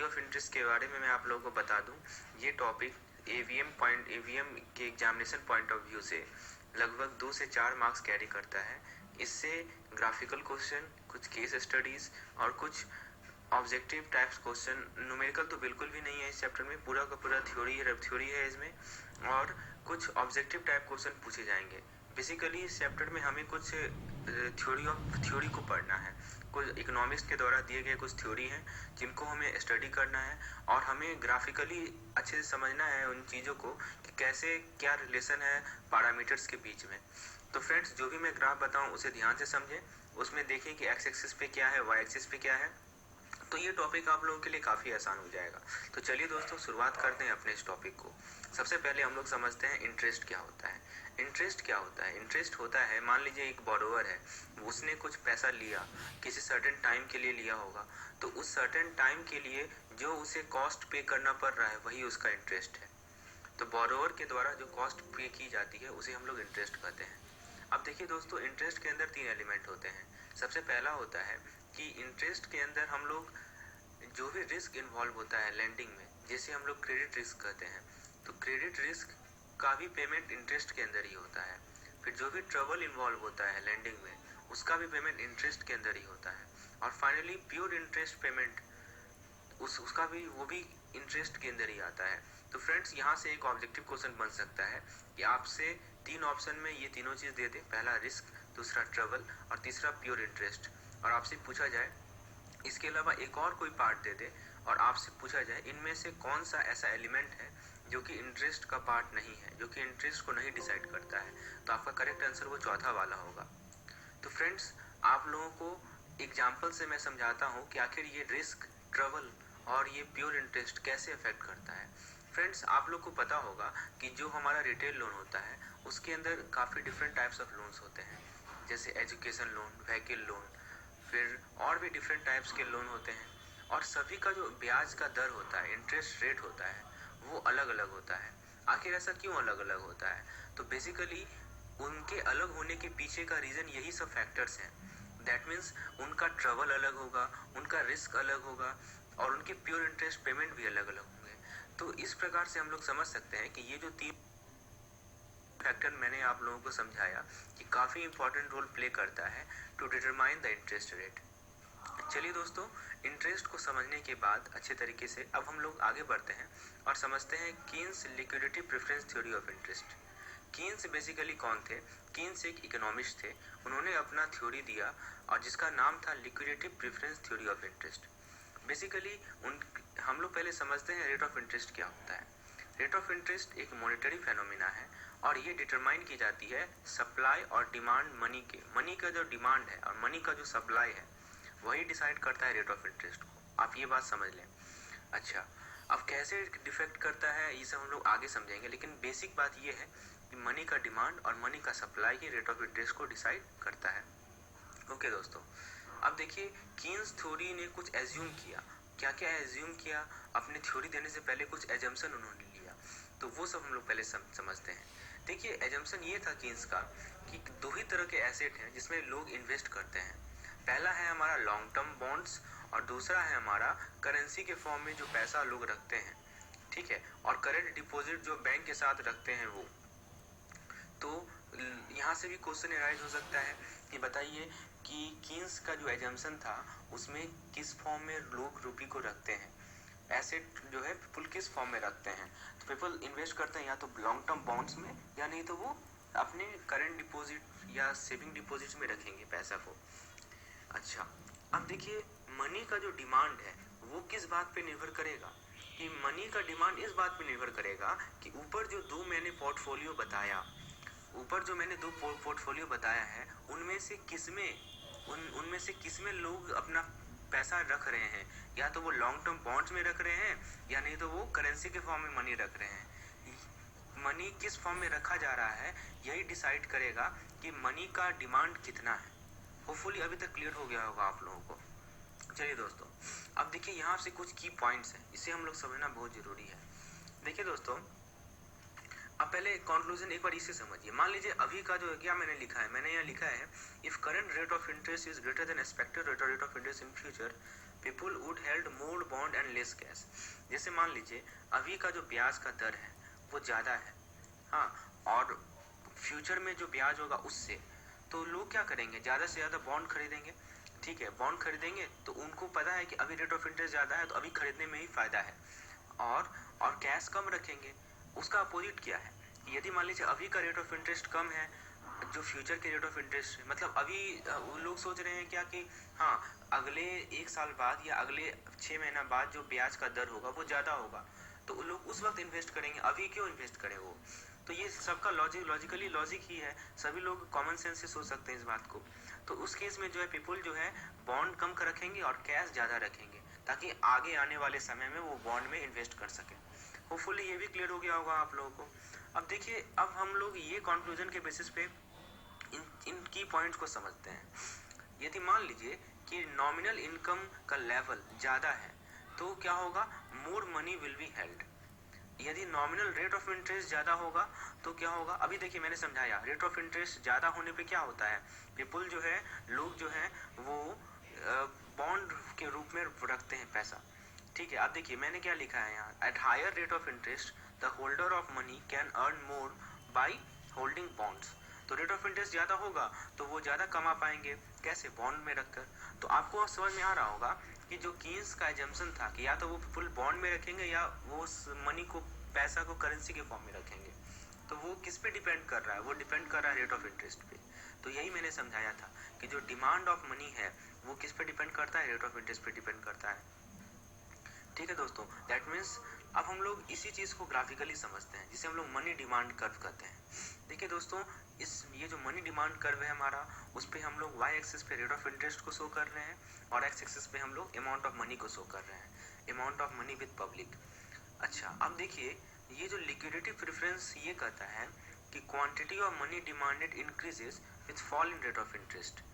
Of interest के बारे में मैं आप लोगों को बता दूं, ये टॉपिक एवीएम के एग्जामिनेशन पॉइंट ऑफ व्यू से लगभग 2 से 4 मार्क्स कैरी करता है। इससे ग्राफिकल क्वेश्चन, कुछ केस स्टडीज और कुछ ऑब्जेक्टिव टाइप्स क्वेश्चन, न्यूमेरिकल तो बिल्कुल भी नहीं है इस चैप्टर में, पूरा का पूरा थ्योरी है इसमें, और कुछ ऑब्जेक्टिव टाइप क्वेश्चन पूछे जाएंगे। बेसिकली इस चैप्टर में हमें कुछ थ्योरी को पढ़ना है, कुछ इकोनॉमिक्स के द्वारा दिए गए कुछ थ्योरी हैं जिनको हमें स्टडी करना है और हमें ग्राफिकली अच्छे से समझना है उन चीज़ों को कि कैसे क्या रिलेशन है पैरामीटर्स के बीच में। तो फ्रेंड्स, जो भी मैं ग्राफ बताऊं उसे ध्यान से समझें, उसमें देखें कि एक्स एक्सिस पे क्या है, वाई एक्सिस पे क्या है, तो ये टॉपिक आप लोगों के लिए काफ़ी आसान हो जाएगा। तो चलिए दोस्तों, शुरुआत करते हैं अपने इस टॉपिक को। सबसे पहले हम लोग समझते हैं इंटरेस्ट क्या होता है। इंटरेस्ट क्या होता है? इंटरेस्ट होता है, मान लीजिए एक बोरोवर है, उसने कुछ पैसा लिया, किसी सर्टेन टाइम के लिए लिया होगा, तो उस सर्टेन टाइम के लिए जो उसे कॉस्ट पे करना पड़ रहा है वही उसका इंटरेस्ट है। तो बोरोवर के द्वारा जो कॉस्ट पे की जाती है उसे हम लोग इंटरेस्ट कहते हैं। अब देखिए दोस्तों, इंटरेस्ट के अंदर 3 एलिमेंट होते हैं। सबसे पहला होता है कि इंटरेस्ट के अंदर हम लोग जो भी रिस्क इन्वॉल्व होता है लेंडिंग में, जैसे हम लोग क्रेडिट रिस्क कहते हैं, तो क्रेडिट रिस्क का भी पेमेंट इंटरेस्ट के अंदर ही होता है। फिर जो भी ट्रबल इन्वॉल्व होता है लेंडिंग में, उसका भी पेमेंट इंटरेस्ट के अंदर ही होता है। और फाइनली प्योर इंटरेस्ट पेमेंट, उसका भी वो भी इंटरेस्ट के अंदर ही आता है। तो फ्रेंड्स, यहाँ से एक ऑब्जेक्टिव क्वेश्चन बन सकता है कि आपसे 3 ऑप्शन में ये तीनों चीज़ दे दे, पहला रिस्क, दूसरा ट्रबल और तीसरा प्योर इंटरेस्ट, और आपसे पूछा जाए इसके अलावा एक और कोई पार्ट दे दे और आपसे पूछा जाए इनमें से कौन सा ऐसा एलिमेंट है जो कि इंटरेस्ट का पार्ट नहीं है, जो कि इंटरेस्ट को नहीं डिसाइड करता है, तो आपका करेक्ट आंसर वो चौथा वाला होगा। तो फ्रेंड्स, आप लोगों को एग्जाम्पल से मैं समझाता हूँ कि आखिर ये रिस्क, ट्रबल और ये प्योर इंटरेस्ट कैसे अफेक्ट करता है। फ्रेंड्स, आप लोग को पता होगा कि जो हमारा रिटेल लोन होता है उसके अंदर काफ़ी डिफरेंट टाइप्स ऑफ लोन्स होते हैं, जैसे एजुकेशन लोन, व्हीकल लोन, फिर और भी डिफरेंट टाइप्स के लोन होते हैं, और सभी का जो ब्याज का दर होता है, इंटरेस्ट रेट होता है, वो अलग अलग होता है। आखिर ऐसा क्यों अलग अलग होता है? तो बेसिकली उनके अलग होने के पीछे का रीज़न यही सब फैक्टर्स हैं। दैट मीन्स उनका ट्रबल अलग होगा, उनका रिस्क अलग होगा और उनके प्योर इंटरेस्ट पेमेंट भी अलग अलग होंगे। तो इस प्रकार से हम लोग समझ सकते हैं कि ये जो 3 फैक्टर मैंने आप लोगों को समझाया कि काफ़ी इंपॉर्टेंट रोल प्ले करता है to determine the interest rate. चलिए दोस्तों, इंटरेस्ट को समझने के बाद अच्छे तरीके से अब हम लोग आगे बढ़ते हैं और समझते हैं Keynes liquidity preference theory of interest. Keynes basically कौन थे? कीन्स एक इकोनॉमिस्ट थे, उन्होंने अपना थ्योरी दिया और जिसका नाम था liquidity preference theory of interest. Basically हम लोग पहले समझते हैं रेट ऑफ इंटरेस्ट क्या होता है। रेट ऑफ इंटरेस्ट एक मॉनेटरी फेनोमेना है और ये डिटरमाइन की जाती है सप्लाई और डिमांड मनी के। मनी का जो डिमांड है और मनी का जो सप्लाई है वही डिसाइड करता है रेट ऑफ इंटरेस्ट को। आप ये बात समझ लें। अच्छा, अब कैसे डिफेक्ट करता है ये सब हम लोग आगे समझेंगे, लेकिन बेसिक बात ये है कि मनी का डिमांड और मनी का supply he rate of interest को डिसाइड करता है। ओके दोस्तों, अब देखिए कीन्स थ्योरी ने कुछ एज्यूम किया। क्या क्या एज्यूम किया? अपनी थ्योरी देने से पहले कुछ एजम्पशन उन्होंने लिया, तो वो सब हम लोग पहले समझते हैं। देखिए, एजम्पशन ये था कीन्स का कि 2 ही तरह के एसेट हैं जिसमें लोग इन्वेस्ट करते हैं। पहला है हमारा लॉन्ग टर्म बॉन्ड्स और दूसरा है हमारा करेंसी के फॉर्म में जो पैसा लोग रखते हैं, ठीक है, और करेंट डिपॉजिट जो बैंक के साथ रखते हैं वो। तो यहाँ से भी क्वेश्चन अराइज हो सकता है कि बताइए कि कीन्स का जो एजम्पशन था उसमें किस फॉर्म में लोग रुपये को रखते हैं, एसेट जो है पीपल किस फॉर्म में रखते हैं। तो पीपल इन्वेस्ट करते हैं या तो लॉन्ग टर्म बॉन्ड्स में या नहीं तो वो अपने करेंट डिपॉजिट या सेविंग डिपॉजिट में रखेंगे पैसा को। अच्छा, अब देखिए मनी का जो डिमांड है वो किस बात पे निर्भर करेगा? कि मनी का डिमांड इस बात पे निर्भर करेगा कि ऊपर जो 2 मैंने पोर्टफोलियो बताया, बताया है उनमें से किसमें लोग अपना पैसा रख रहे हैं, या तो वो लॉन्ग टर्म बॉन्ड्स में रख रहे हैं या नहीं तो वो करेंसी के फॉर्म में मनी रख रहे हैं। मनी किस फॉर्म में रखा जा रहा है यही डिसाइड करेगा कि मनी का डिमांड कितना है। होपफुली अभी तक क्लियर हो गया होगा आप लोगों को। चलिए दोस्तों, अब देखिए यहाँ से कुछ की पॉइंट्स हैं, इसे हम लोग समझना बहुत जरूरी है। देखिए दोस्तों, अब पहले कंक्लूजन एक बार इसे समझिए। मान लीजिए अभी का जो क्या मैंने लिखा है, मैंने यहाँ लिखा है if current rate of interest is greater than expected rate of interest in future, people would held more bond and less cash. जैसे मान लीजिए अभी का जो ब्याज का दर है वो ज़्यादा है, हाँ, और फ्यूचर में जो ब्याज होगा उससे, तो लोग क्या करेंगे, ज़्यादा से ज़्यादा बॉन्ड खरीदेंगे। ठीक है, बॉन्ड खरीदेंगे तो उनको पता है कि अभी रेट ऑफ इंटरेस्ट ज़्यादा है तो अभी खरीदने में ही फ़ायदा है, और कैश कम रखेंगे। उसका अपोजिट क्या है, यदि मान लीजिए अभी का रेट ऑफ इंटरेस्ट कम है, जो फ्यूचर के रेट ऑफ इंटरेस्ट है, मतलब अभी वो लोग सोच रहे हैं क्या कि हाँ अगले 1 साल बाद या अगले 6 महीना बाद जो ब्याज का दर होगा वो ज़्यादा होगा, तो वो लोग उस वक्त इन्वेस्ट करेंगे, अभी क्यों इन्वेस्ट करें वो। तो ये सबका लॉजिकली लॉजिक ही है, सभी लोग कॉमन सेंस से सोच सकते हैं इस बात को। तो उस केस में जो है पीपल जो है बॉन्ड कम कर रखेंगे और कैश ज़्यादा रखेंगे, ताकि आगे आने वाले समय में वो बॉन्ड में इन्वेस्ट कर सकें। होपफुली ये भी क्लियर हो गया होगा आप लोगों को। अब देखिए, अब हम लोग ये कंक्लूजन के बेसिस पे इन की पॉइंट्स को समझते हैं। यदि मान लीजिए कि नॉमिनल इनकम का लेवल ज़्यादा है तो क्या होगा, मोर मनी विल बी हेल्ड। यदि नॉमिनल रेट ऑफ इंटरेस्ट ज़्यादा होगा तो क्या होगा, अभी देखिए मैंने समझाया, रेट ऑफ इंटरेस्ट ज़्यादा होने पे क्या होता है, पीपल जो है, लोग जो है वो बॉन्ड के रूप में रखते हैं पैसा। ठीक है, अब देखिए मैंने क्या लिखा है यहाँ, at higher rate of interest the holder of money can earn more by holding bonds. तो रेट ऑफ इंटरेस्ट ज़्यादा होगा तो वो ज़्यादा कमा पाएंगे, कैसे, बॉन्ड में रखकर। तो आपको समझ में आ रहा होगा कि जो कीन्स का एजम्पशन था कि या तो वो पीपल बॉन्ड में रखेंगे या वो उस मनी को, पैसा को करेंसी के फॉर्म में रखेंगे, तो वो किस पे डिपेंड कर रहा है, वो डिपेंड कर रहा है रेट ऑफ इंटरेस्ट पे। तो यही मैंने समझाया था कि जो डिमांड ऑफ मनी है वो किस पे डिपेंड करता है, रेट ऑफ इंटरेस्ट पे डिपेंड करता है। ठीक है दोस्तों, दैट मीन्स अब हम लोग इसी चीज़ को ग्राफिकली समझते हैं जिसे हम लोग मनी डिमांड कर्व कहते हैं। देखिए दोस्तों, ये जो मनी डिमांड कर्व है हमारा, उस पे हम लोग वाई एक्सिस पे रेट ऑफ इंटरेस्ट को शो कर रहे हैं और एक्स एक्सिस पे हम लोग अमाउंट ऑफ मनी को शो कर रहे हैं, amount of money with public. अच्छा, अब देखिए ये जो लिक्विडिटी प्रेफरेंस ये कहता है कि quantity of money demanded increases with fall in rate of interest.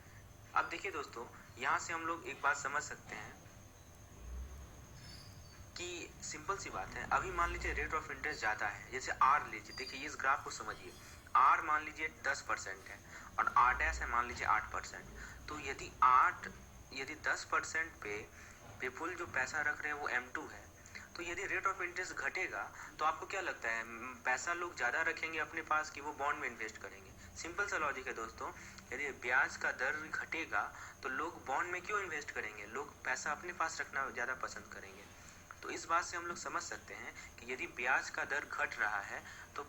अब देखिए दोस्तों, यहाँ से हम लोग एक बात समझ सकते हैं कि सिंपल सी बात है, अभी मान लीजिए रेट ऑफ इंटरेस्ट ज़्यादा है, जैसे आर लीजिए, देखिए इस ग्राफ को समझिए, आर मान लीजिए 10% है और आर डैश है मान लीजिए 8%। तो यदि 10% पे पीपल जो पैसा रख रहे हैं वो M2 है, तो यदि रेट ऑफ इंटरेस्ट घटेगा तो आपको क्या लगता है, पैसा लोग ज़्यादा रखेंगे अपने पास कि वो बॉन्ड में इन्वेस्ट करेंगे। सिंपल सा लॉजिक है दोस्तों, यदि ब्याज का दर घटेगा तो लोग बॉन्ड में क्यों इन्वेस्ट करेंगे, लोग पैसा अपने पास रखना ज़्यादा पसंद करेंगे। तो इस बात से हम लोग समझ सकते हैं कि यदि ब्याज का दर घट रहा है तो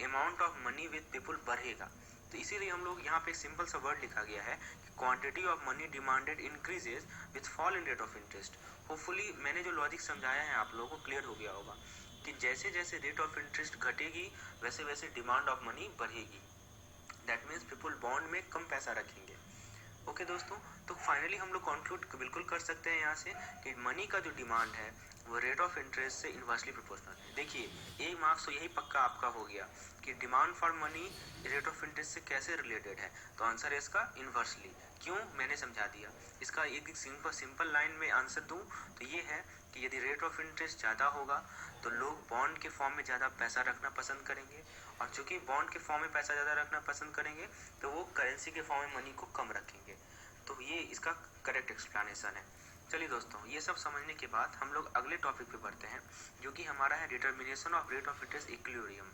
amount of money with people बढ़ेगा। तो इसीलिए हम लोग यहाँ पे एक सिंपल सा वर्ड लिखा गया है कि quantity of money demanded increases with fall in rate of interest. Hopefully मैंने जो लॉजिक समझाया है आप लोगों को क्लियर हो गया होगा कि जैसे जैसे रेट ऑफ इंटरेस्ट घटेगी वैसे वैसे डिमांड ऑफ मनी बढ़ेगी। दैट मीन्स पीपल बॉन्ड में कम पैसा रखेंगे। ओके दोस्तों, तो फाइनली हम लोग कंक्लूड बिल्कुल कर सकते हैं यहाँ से कि मनी का जो डिमांड है वो रेट ऑफ इंटरेस्ट से इन्वर्सली प्रोपोर्शनल है। देखिए एक मार्क्स तो यही पक्का आपका हो गया कि demand for money rate of interest से कैसे रिलेटेड है, तो आंसर है इसका इन्वर्सली। क्यों, मैंने समझा दिया। इसका एक सिंपल लाइन में आंसर दूं तो ये है कि यदि रेट ऑफ इंटरेस्ट ज़्यादा होगा तो लोग बॉन्ड के फॉर्म में ज़्यादा पैसा रखना पसंद करेंगे, और चूंकि बॉन्ड के फॉर्म में पैसा ज़्यादा रखना पसंद करेंगे तो वो करेंसी के फॉर्म में मनी को कम रखेंगे। तो ये इसका करेक्ट एक्सप्लेनेशन है। चलिए दोस्तों, ये सब समझने के बाद हम लोग अगले टॉपिक पे बढ़ते हैं जो कि हमारा है determination of rate of interest equilibrium.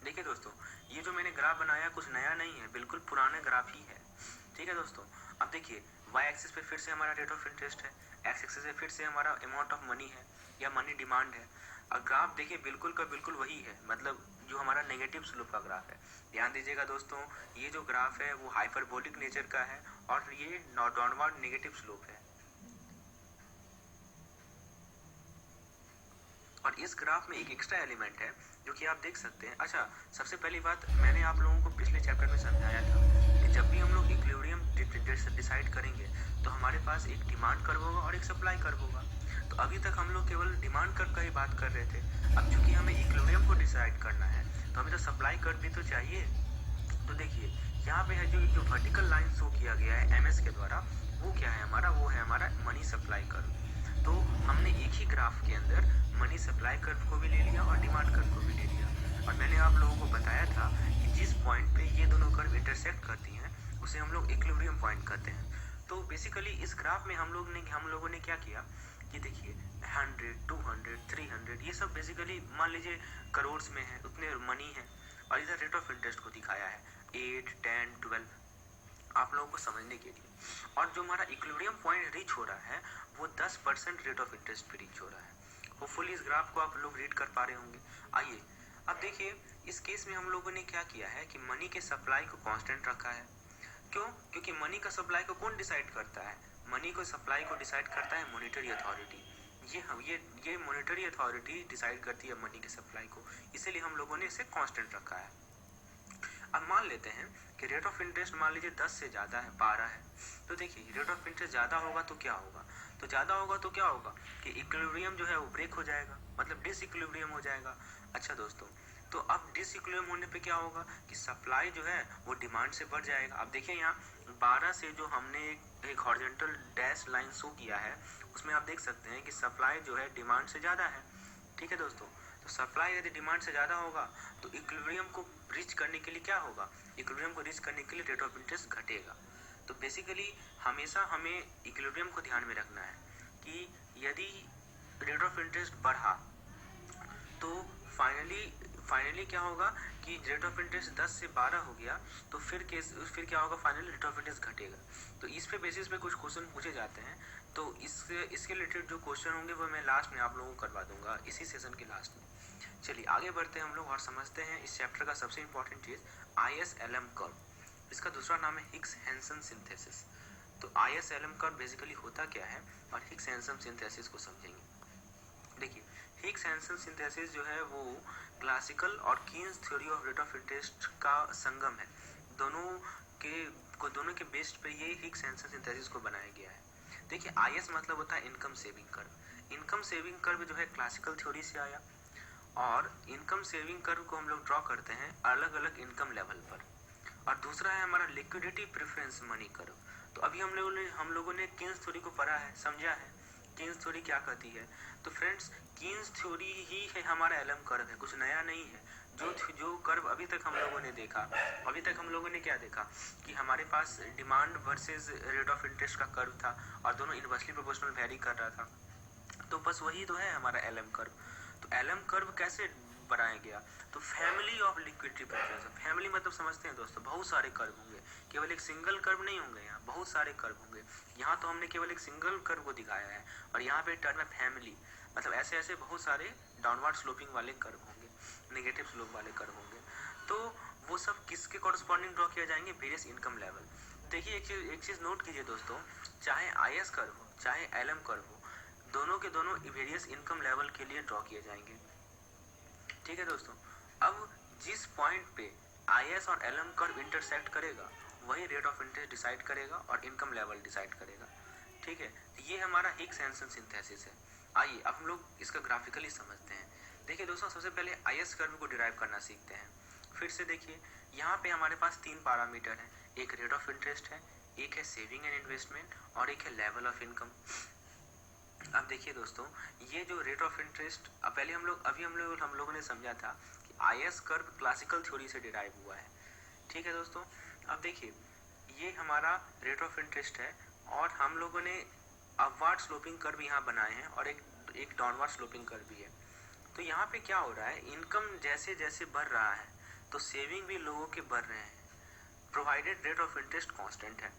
देखिए दोस्तों, ये जो मैंने ग्राफ बनाया कुछ नया नहीं है, बिल्कुल पुराना ग्राफ ही है। ठीक है दोस्तों, अब देखिए वाई एक्सिस पे फिर से हमारा रेट ऑफ इंटरेस्ट है, एक्स एक्सिस पे फिर से हमारा अमाउंट ऑफ मनी है या मनी डिमांड है। और ग्राफ देखिए बिल्कुल का बिल्कुल वही है, मतलब जो हमारा नेगेटिव स्लोप का ग्राफ है। ध्यान दीजिएगा दोस्तों, ये जो ग्राफ है वो हाइपरबोलिक नेचर का है और ये डाउनवर्ड नेगेटिव स्लोप है। और इस ग्राफ में एक एक्स्ट्रा एलिमेंट है जो कि आप देख सकते हैं। अच्छा, सबसे पहली बात मैंने आप लोगों को पिछले चैप्टर में समझाया था कि जब भी हम लोग इक्विलिब्रियम डिसाइड करेंगे तो हमारे पास एक डिमांड कर्व होगा और एक सप्लाई कर्व होगा। तो अभी तक हम लोग केवल डिमांड कर्व का ही बात कर रहे थे। अब चूंकि हमें इक्विलिब्रियम को डिसाइड करना है तो हमें तो सप्लाई कर्व भी तो चाहिए। तो देखिए यहाँ पे है जो वर्टिकल लाइन शो किया गया है MS के द्वारा, वो क्या है हमारा, वो है हमारा मनी सप्लाई कर्व। तो हमने एक ही ग्राफ के अंदर मनी सप्लाई कर्व को भी ले लिया और डिमांड कर्व को भी ले लिया। और मैंने आप लोगों को बताया था कि जिस पॉइंट पे ये दोनों कर्व इंटरसेक्ट करती हैं उसे हम लोग इक्विलिब्रियम पॉइंट कहते हैं। तो बेसिकली इस ग्राफ में हम लोगों ने क्या किया कि देखिए 100, 200, 300 ये सब बेसिकली मान लीजिए करोड़ में है, उतने मनी है, और इधर रेट ऑफ इंटरेस्ट को दिखाया है 8, 10, 12 आप लोगों को समझने के लिए। और जो हमारा इक्विलिब्रियम पॉइंट रीच हो रहा है वो 10% रेट ऑफ इंटरेस्ट पे रीच हो रहा है। होपफुली इस ग्राफ को आप लोग रीड कर पा रहे होंगे। आइए अब देखिए इस केस में हम लोगों ने क्या किया है कि मनी के सप्लाई को कांस्टेंट रखा है। क्यों? क्योंकि मनी का सप्लाई को कौन डिसाइड करता है? मनी को सप्लाई को डिसाइड करता है मॉनेटरी अथॉरिटी। ये मॉनेटरी अथॉरिटी डिसाइड करती है मनी के सप्लाई को, इसीलिए हम लोगों ने इसे कांस्टेंट रखा है। अब मान लेते हैं कि रेट ऑफ इंटरेस्ट मान लीजिए 10 से ज़्यादा है, 12 है, तो देखिए रेट ऑफ इंटरेस्ट ज़्यादा होगा तो क्या होगा? तो ज़्यादा होगा तो क्या होगा कि इक्विलिब्रियम जो है वो ब्रेक हो जाएगा, मतलब डिसइक्विलिब्रियम हो जाएगा। अच्छा दोस्तों, तो अब डिसइक्विलिब्रियम होने पे क्या होगा कि सप्लाई जो है वो डिमांड से बढ़ जाएगा। अब देखिए यहाँ 12 से जो हमने एक हॉरिजॉन्टल डैश लाइन शो किया है उसमें आप देख सकते हैं कि सप्लाई जो है डिमांड से ज़्यादा है। ठीक है दोस्तों, तो सप्लाई यदि डिमांड से ज़्यादा होगा तो इक्विलिब्रियम को रीच करने के लिए क्या होगा? इक्विलिब्रियम को रीच करने के लिए रेट ऑफ इंटरेस्ट घटेगा। तो बेसिकली हमेशा हमें इक्विलिब्रियम को ध्यान में रखना है कि यदि रेट ऑफ इंटरेस्ट बढ़ा तो फाइनली क्या होगा कि रेट ऑफ इंटरेस्ट 10 से 12 हो गया तो फिर क्या होगा? फाइनली रेट ऑफ इंटरेस्ट घटेगा। तो इस पे बेसिस पे कुछ क्वेश्चन पूछे जाते हैं, तो इसके रिलेटेड जो क्वेश्चन होंगे वो मैं लास्ट में आप लोगों को करवा दूंगा, इसी सेशन के लास्ट में। चलिए आगे बढ़ते हैं हम लोग और समझते हैं इस चैप्टर का सबसे इंपॉर्टेंट चीज ISLM कर्व। इसका दूसरा नाम है हिग्स हैंसन सिंथेसिस। तो ISLM कर्व बेसिकली होता क्या है और हिग्स हैंसन सिंथेसिस को समझेंगे। देखिए हिग्स हैंसन सिंथेसिस जो है वो क्लासिकल और Keynes theory of rate of interest का संगम है। दोनों के बेस्ड पे ये हिग्स हैंसन सिंथेसिस को बनाया गया है। देखिए IS मतलब होता है income saving curve. Income saving curve जो है क्लासिकल थ्योरी से आया, और इनकम सेविंग कर्व को हम लोग ड्रॉ करते हैं अलग अलग इनकम लेवल पर। और दूसरा है हमारा लिक्विडिटी प्रेफरेंस मनी कर्व। तो अभी हम लोगों ने कीन्स थ्योरी को पढ़ा है, समझा है कीन्स थ्योरी क्या कहती है। तो फ्रेंड्स कीन्स थ्योरी ही है हमारा एलएम कर्व है, कुछ नया नहीं है। जो कर्व अभी तक हम लोगों ने देखा, अभी तक हम लोगों ने क्या देखा कि हमारे पास demand versus rate of interest का कर्व था और दोनों इनवर्सली प्रोपोर्शनल वेरी कर रहा था। तो बस वही तो है हमारा एलएम कर्व। तो एलएम कर्व कैसे बनाया गया? तो family of liquidity preference. Family मतलब समझते हैं दोस्तों, बहुत सारे कर्व होंगे, केवल एक सिंगल कर्व नहीं होंगे, यहाँ बहुत सारे कर्व होंगे। यहाँ तो हमने केवल एक सिंगल कर्व को दिखाया है, और यहाँ पे टर्म है फैमिली, मतलब ऐसे बहुत सारे डाउनवर्ड स्लोपिंग वाले कर्व होंगे, नेगेटिव स्लोप वाले कर्व होंगे। तो वो सब किसके कॉरस्पॉन्डिंग ड्रॉ किया जाएंगे? Various income level. देखिए एक चीज नोट कीजिए दोस्तों, चाहे IS कर्व हो चाहे LM कर्व हो, दोनों के दोनों वेरियस इनकम लेवल के लिए ड्रॉ किए जाएंगे। ठीक है दोस्तों, अब जिस पॉइंट पे IS और LM कर्व इंटरसेक्ट करेगा वही रेट ऑफ इंटरेस्ट डिसाइड करेगा और इनकम लेवल डिसाइड करेगा। ठीक है, तो ये हमारा हिग्स हैंसन सिंथेसिस है। आइए अब हम लोग इसका ग्राफिकली समझते हैं। देखिए दोस्तों, सबसे पहले IS कर्व को डिराइव करना सीखते हैं। फिर से देखिए यहाँ पे हमारे पास 3 पैरामीटर हैं, एक रेट ऑफ इंटरेस्ट है, एक है सेविंग एंड इन्वेस्टमेंट, और एक है लेवल ऑफ इनकम। अब देखिए दोस्तों, ये जो रेट ऑफ इंटरेस्ट पहले हम लोगों ने समझा था कि IS कर्व क्लासिकल थ्योरी से डिराइव हुआ है। ठीक है दोस्तों, अब देखिए ये हमारा रेट ऑफ इंटरेस्ट है और हम लोगों ने अपवर्ड स्लोपिंग कर्व यहाँ बनाए हैं और एक डाउनवर्ड स्लोपिंग कर्व भी है। तो यहाँ पे क्या हो रहा है, इनकम जैसे जैसे बढ़ रहा है तो सेविंग भी लोगों के बढ़ रहे हैं, provided rate of interest constant है।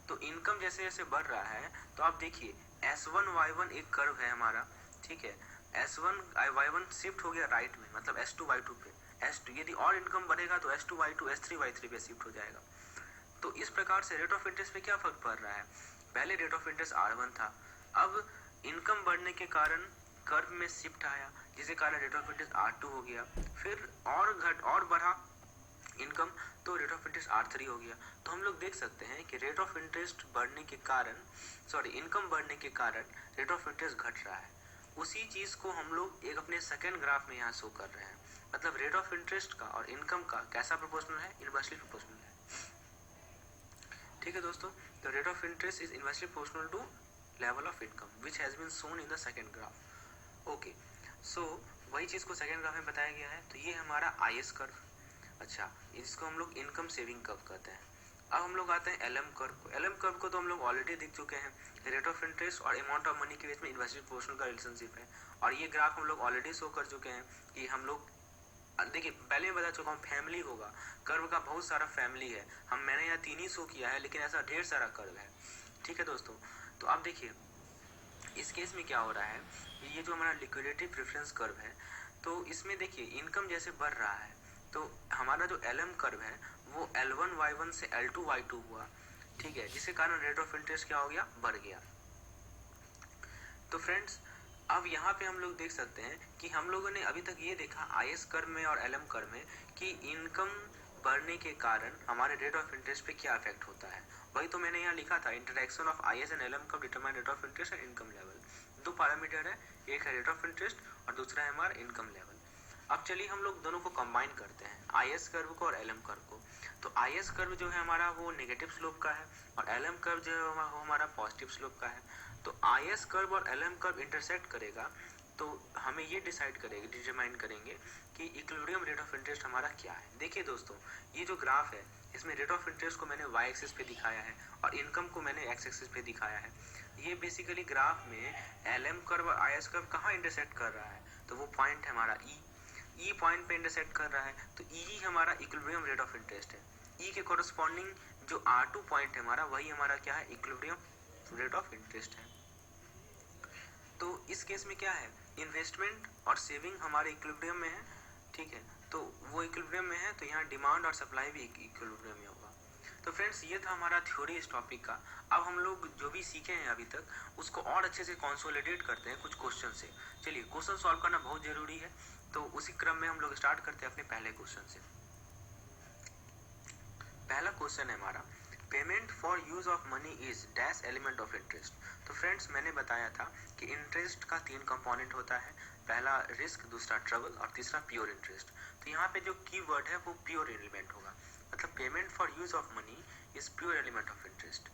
तो इनकम जैसे जैसे बढ़ रहा है तो आप देखिए S1Y1 एक कर्व है हमारा। ठीक है, S1Y1 शिफ्ट हो गया राइट में, मतलब S2Y2 पे। S2 यदि और इनकम बढ़ेगा तो S2Y2 S3Y3 पे शिफ्ट हो जाएगा। तो इस प्रकार से रेट ऑफ इंटरेस्ट पे क्या फर्क पड़ रहा है? पहले रेट ऑफ इंटरेस्ट R1 था, अब इनकम बढ़ने के कारण कर्व में शिफ्ट आया, जिसके कारण रेट ऑफ इंटरेस्ट R2 हो गया। फिर और बढ़ा इनकम तो रेट ऑफ इंटरेस्ट R3 हो गया। तो हम लोग देख सकते हैं कि रेट ऑफ इंटरेस्ट बढ़ने के कारण इनकम बढ़ने के कारण रेट ऑफ इंटरेस्ट घट रहा है। उसी चीज को हम लोग एक अपने सेकेंड ग्राफ में यहाँ शो कर रहे हैं, मतलब रेट ऑफ इंटरेस्ट का और इनकम का कैसा प्रोपोर्शनल है? इनवर्सली प्रोपोर्शनल है। ठीक है दोस्तों, the rate of interest is inversely proportional to level of income which has been shown in the second graph. Okay, so वही चीज को सेकेंड ग्राफ में बताया गया है। तो ये हमारा IS कर्व। अच्छा, इसको हम लोग इनकम सेविंग कर्व कहते हैं। अब हम लोग आते हैं एलएम कर्व को। एलएम कर्व को तो हम लोग ऑलरेडी देख चुके हैं, रेट ऑफ इंटरेस्ट और अमाउंट ऑफ मनी के बीच में इन्वर्सली प्रोपोर्शनल का रिलेशनशिप है, और ये ग्राफ हम लोग ऑलरेडी शो कर चुके हैं कि हम लोग देखिए पहले मैं बता चुका हूँ फैमिली होगा, कर्व का बहुत सारा फैमिली है, मैंने यहाँ 3 ही शो किया है, लेकिन ऐसा ढेर सारा कर्व है, ठीक है दोस्तों। तो आप देखिए इस केस में क्या हो रहा है, ये जो हमारा लिक्विडिटी प्रेफरेंस कर्व है, तो इसमें देखिए इनकम जैसे बढ़ रहा है, तो हमारा जो एलएम कर्व है वो L1Y1 से L2Y2 हुआ, ठीक है, जिसके कारण रेट ऑफ इंटरेस्ट क्या हो गया, बढ़ गया। तो फ्रेंड्स अब यहाँ पे हम लोग देख सकते हैं कि हम लोगों ने अभी तक ये देखा आईएस कर्व में और एलएम कर्व में कि इनकम बढ़ने के कारण हमारे रेट ऑफ इंटरेस्ट पे क्या इफेक्ट होता है। वही तो मैंने यहाँ लिखा था, interaction of IS and LM curve determine rate of interest and income level. दो पैरामीटर है, एक है रेट ऑफ इंटरेस्ट और दूसरा है हमारा इनकम लेवल। अब चलिए हम लोग दोनों को कंबाइन करते हैं, आईएस कर्व को और एलएम कर्व को। तो आईएस कर्व जो है हमारा वो नेगेटिव स्लोप का है और एलएम कर्व जो है वो हमारा पॉजिटिव स्लोप का है। तो आईएस कर्व और एलएम कर्व इंटरसेक्ट करेगा तो हमें ये डिटरमाइन करेंगे कि इक्विलिब्रियम रेट ऑफ इंटरेस्ट हमारा क्या है। देखिए दोस्तों ये जो ग्राफ है इसमें रेट ऑफ इंटरेस्ट को मैंने y एक्सिस पे दिखाया है और इनकम को मैंने x एक्सिस पे दिखाया है। ये बेसिकली ग्राफ में एलएम कर्व और आईएस कर्व कहाँ इंटरसेक्ट कर रहा है, तो वो पॉइंट है हमारा ई पॉइंट पे इंटरसेक्ट कर रहा है, तो ई हमारा इक्विलिब्रियम रेट ऑफ इंटरेस्ट है। ई के कोरस्पॉन्डिंग जो R2 पॉइंट है हमारा, वही हमारा क्या है, इक्विलिब्रियम रेट ऑफ इंटरेस्ट है। तो इस केस में क्या है, इन्वेस्टमेंट और सेविंग हमारे इक्विलिब्रियम में है, ठीक है, तो वो इक्विलिब्रियम में है, तो यहाँ डिमांड और सप्लाई भी इक्विलिब्रियम में होगा। तो फ्रेंड्स ये था हमारा थ्योरी इस टॉपिक का। अब हम लोग जो भी सीखे हैं अभी तक उसको और अच्छे से कंसोलिडेट करते हैं कुछ क्वेश्चन से। चलिए क्वेश्चन सॉल्व करना बहुत जरूरी है, तो उसी क्रम में हम लोग स्टार्ट करते हैं अपने पहले क्वेश्चन से। पहला क्वेश्चन है हमारा, payment for use of money is dash element of interest. तो फ्रेंड्स मैंने बताया था कि इंटरेस्ट का 3 कंपोनेंट होता है, पहला रिस्क, दूसरा ट्रबल और तीसरा प्योर इंटरेस्ट। तो यहाँ पे जो की वर्ड है वो प्योर एलिमेंट होगा, मतलब payment for use of money is pure element of interest.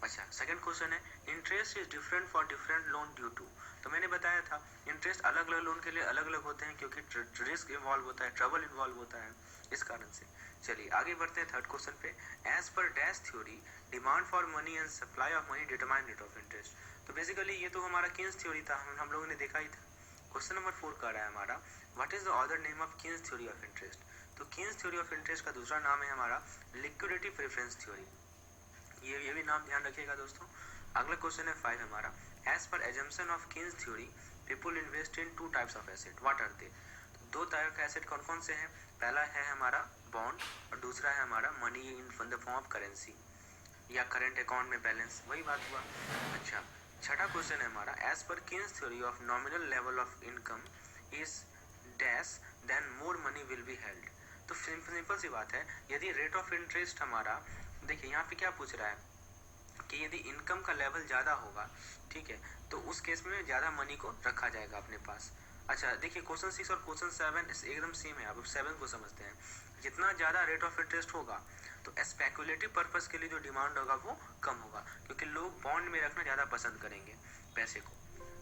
अच्छा सेकंड क्वेश्चन है, interest is different for different loan due to. तो मैंने बताया था इंटरेस्ट अलग अलग लोन के लिए अलग अलग होते हैं क्योंकि रिस्क इन्वॉल्व होता है, ट्रबल इन्वॉल्व होता है, इस कारण से। चलिए आगे बढ़ते हैं थर्ड क्वेश्चन पे, as per dash theory demand for money and supply of money determine rate of interest. तो बेसिकली ये तो हमारा किन्स थ्योरी था, हम लोगों ने देखा ही था। क्वेश्चन नंबर 4 का रहा है हमारा, what is the other name of Keynes theory of interest. तो किन्स थ्योरी ऑफ इंटरेस्ट का दूसरा नाम है हमारा लिक्विडिटी प्रेफरेंस थ्योरी, ये भी नाम ध्यान रखिएगा दोस्तों। अगला क्वेश्चन है 5 हमारा, as per assumption of Keynes theory people invest in 2 types of asset, what are they. तो 2 तरह का एसेट कौन कौन से हैं, पहला है हमारा बॉन्ड और दूसरा है हमारा money in the form of currency या करंट अकाउंट में बैलेंस, वही बात हुआ। अच्छा छठा क्वेश्चन है हमारा, as per Keynes theory of nominal level of income is dash then more money will be held. तो सिंपल सी बात है, यदि रेट ऑफ इंटरेस्ट हमारा, देखिए यहाँ पे क्या पूछ रहा है कि यदि इनकम का लेवल ज़्यादा होगा, ठीक है, तो उस केस में ज़्यादा मनी को रखा जाएगा अपने पास। अच्छा देखिए क्वेश्चन 6 और क्वेश्चन 7 एकदम सेम है, आप 7 को समझते हैं। जितना ज़्यादा रेट ऑफ इंटरेस्ट होगा तो स्पेकुलेटिव पर्पस के लिए जो डिमांड होगा वो कम होगा, क्योंकि लोग बॉन्ड में रखना ज़्यादा पसंद करेंगे पैसे को।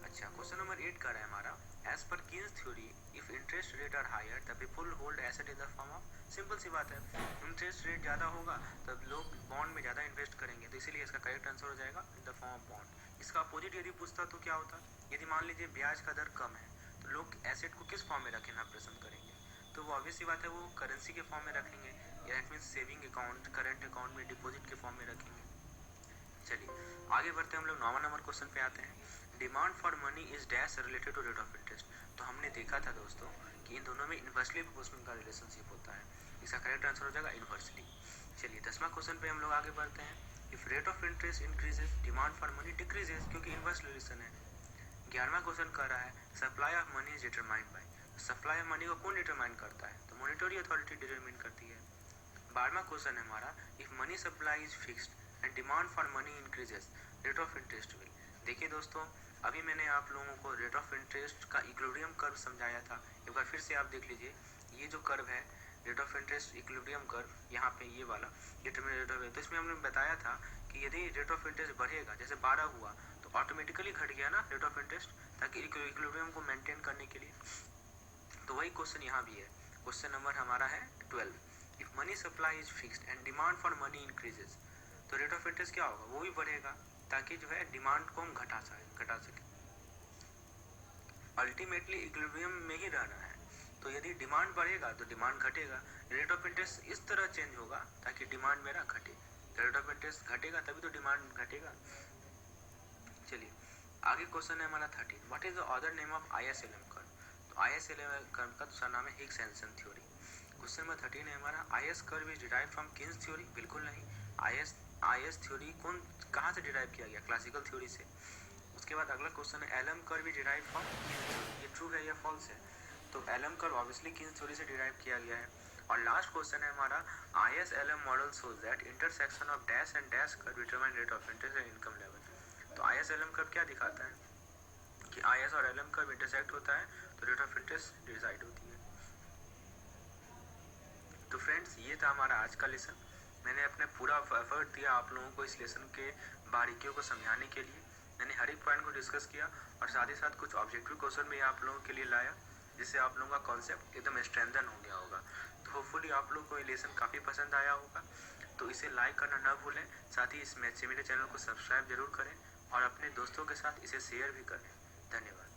अच्छा क्वेश्चन नंबर 8 का रहा है हमारा, as per Keynes theory if interest rate are higher the people hold asset in the form of. Simple सी बात है, इंटरेस्ट रेट ज़्यादा होगा तब लोग बॉन्ड में ज़्यादा इन्वेस्ट करेंगे, तो इसीलिए इसका करेक्ट आंसर हो जाएगा इन द फॉर्म ऑफ बॉन्ड। इसका अपोजिट यदि पूछता तो क्या होता, यदि मान लीजिए ब्याज का दर कम है तो लोग एसेट को किस फॉर्म में रखना पसंद करेंगे, तो वो ऑब्वियस सी बात है वो करेंसी के फॉर्म में रखेंगे, या it means saving account current account में डिपॉजिट के फॉर्म में रखेंगे। चलिए आगे बढ़ते हैं हम लोग 9वां नंबर क्वेश्चन पे आते हैं, demand for money is dash related to rate of interest. तो हमने देखा था दोस्तों कि इन दोनों में इन्वर्सली प्रोपोर्शनल का रिलेशनशिप होता है, इसका करेक्ट आंसर हो जाएगा इन्वर्सली। चलिए 10वां क्वेश्चन पे हम लोग आगे बढ़ते हैं, if rate of interest increases demand for money decreases, क्योंकि इन्वर्स रिलेशन है। 11वां क्वेश्चन कर रहा है, supply of money is determined by. Supply of money को कौन डिटरमाइन करता है, तो मॉनेटरी अथॉरिटी डिटरमाइन करती है। 12वां क्वेश्चन है हमारा, if money supply is fixed and demand for money increases rate of interest will. देखिए दोस्तों अभी मैंने आप लोगों को रेट ऑफ इंटरेस्ट का इक्विलिब्रियम कर्व समझाया था, एक बार फिर से आप देख लीजिए। ये जो कर्व है rate of interest equilibrium curve, यहाँ पे ये वाला डिटरमिनेट रेट ऑफ, तो इसमें हमने बताया था कि यदि रेट ऑफ इंटरेस्ट बढ़ेगा, जैसे 12 हुआ तो ऑटोमेटिकली घट गया ना रेट ऑफ इंटरेस्ट, ताकि इक्विलिब्रियम को मेंटेन करने के लिए। तो वही क्वेश्चन यहाँ भी है, क्वेश्चन नंबर हमारा है 12, if money supply is fixed and demand for money increases, तो रेट ऑफ इंटरेस्ट क्या होगा, वो भी बढ़ेगा, ताकि जो है डिमांड को हम घटा सके। अल्टीमेटली इक्विलिब्रियम में ही रहना है। तो यदि डिमांड बढ़ेगा तो डिमांड घटेगा, रेट ऑफ इंटरेस्ट इस तरह चेंज होगा ताकि डिमांड मेरा घटे। रेट ऑफ इंटरेस्ट घटेगा तभी तो डिमांड घटेगा। चलिए आगे क्वेश्चन है हमारा 13, what is the other name of ISLM curve. तो ISLM कर्व का दूसरा नाम है हिग्स एंसन थ्योरी। क्वेश्चन नंबर 13 है हमारा, IS curve is derived from Keynes theory. बिल्कुल नहीं, IS थ्योरी कहाँ से डिराइव किया गया, क्लासिकल थ्योरी से। उसके बाद अगला क्वेश्चन है, LM curve is derived from Keynes theory. ये ट्रू है या फॉल्स है, तो LM curve obviously Keynes theory से डिराइव किया गया है। और लास्ट क्वेश्चन है हमारा, ISLM model shows that intersection of dash and dash curve determine rate of interest and income level. तो ISLM कर्व क्या दिखाता है कि IS और LM कर्व इंटरसेक्ट होता है तो रेट ऑफ इंटरेस्ट डिसाइड होती है। तो फ्रेंड्स ये था हमारा आज का लेसन। मैंने अपने पूरा एफर्ट दिया आप लोगों को इस लेसन के बारीकियों को समझाने के लिए। मैंने हर एक पॉइंट को डिस्कस किया और साथ ही साथ कुछ ऑब्जेक्टिव क्वेश्चन भी आप लोगों के लिए लाया, जिससे आप लोगों का कॉन्सेप्ट एकदम स्ट्रेंथन हो गया होगा। तो होपफुली आप लोगों को ये लेसन काफ़ी पसंद आया होगा। तो इसे लाइक करना ना भूलें, साथ ही इस मेरे चैनल को सब्सक्राइब जरूर करें और अपने दोस्तों के साथ इसे शेयर भी करें। धन्यवाद।